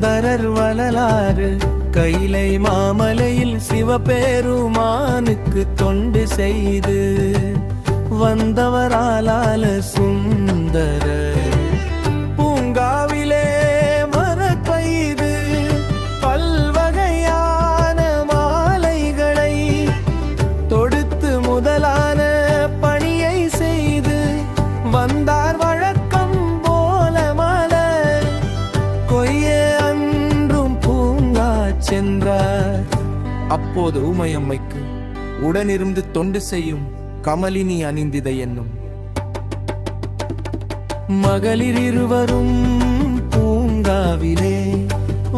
சுந்தரர் வரலாறு கைலை மாமலையில் சிவபெருமானுக்கு தொண்டு செய்து வந்தவராலால சுந்தரர் பூங்காவிலே மரப்பெய்து பல்வகையான மாலைகளை தொடுத்து முதலான பணியை செய்து வந்தார். வழக்கம் போல மலர் கொய்ய அன்றும் பூங்கா சென்றார். அப்போது ஊமையம்மைக்கு உடனிருந்து தொண்டு செய்யும் கமலினி அணிந்திதை என்னும் மகளிர் இருவரும் பூங்காவிலே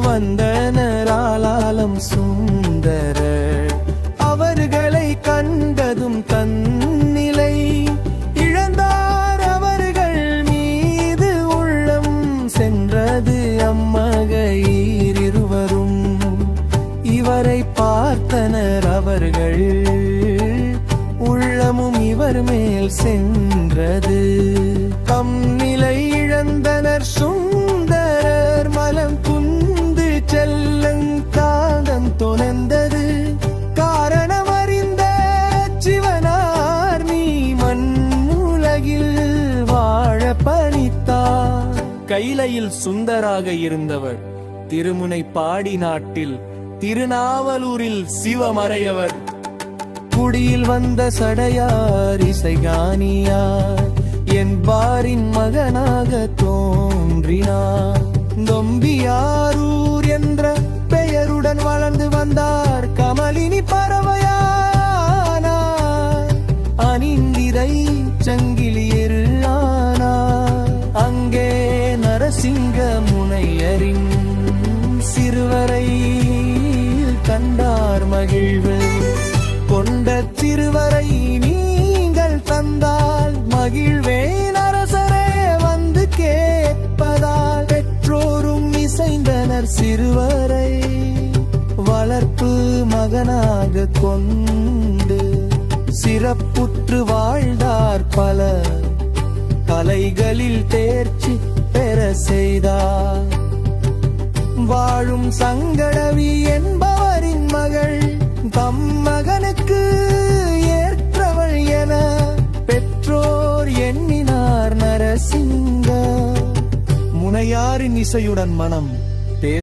வந்தனராலாலம் சுந்தரர் அவர்களை கண்டதும் தன்னிலை இழந்தார். அவர்கள் மீது உள்ளம் சென்றது அம்மகையர் இருவரும். இவரை பார்த்தனர் அவர்கள் உள்ளமும் இவர் மேல் சென்றது. தம் நிலை இழந்தனர் சுந்தரர் மலம் குந்து செல்லுங்காதம் தொலைந்தது. காரணம் அறிந்த சிவனார் நீ மண்ணுலகில் வாழ பணித்தார். கைலையில் சுந்தராக இருந்தவர் திருமுனைப்பாடி நாட்டில் திருநாவலூரில் சிவமறையவர். குடியில் வந்த சடையார் இசைகானியார் என்பாரின் மகனாக தோன்றினார். நொம்பியாரூர் என்ற பெயருடன் வளர்ந்து வந்தார். கமலினி பறவையானார். அணிந்திரை சங்கிலியர் ஆனார். அங்கே நரசிங்க முனையரின் சிறுவரை கண்டார். மகிழ்வு கொண்ட திருவரை நீங்கள் தந்தால் மகிழ்வேன் அரசரே வந்து கேட்பதால். பெற்றோரும் இசைந்தனர் சிறுவரை வளர்ப்பு மகனாக கொண்டு சிறப்புற்று வாழ்ந்தார். பல கலைகளில் தேர்ச்சி பெற செய்தார். வாழும் சங்கடவி என்பவரின் மகள் தம் மகனுக்கு ஏற்றவள் என பெற்றோர் எண்ணினார். நரசிங்க முனையாரின் இசையுடன் மனம்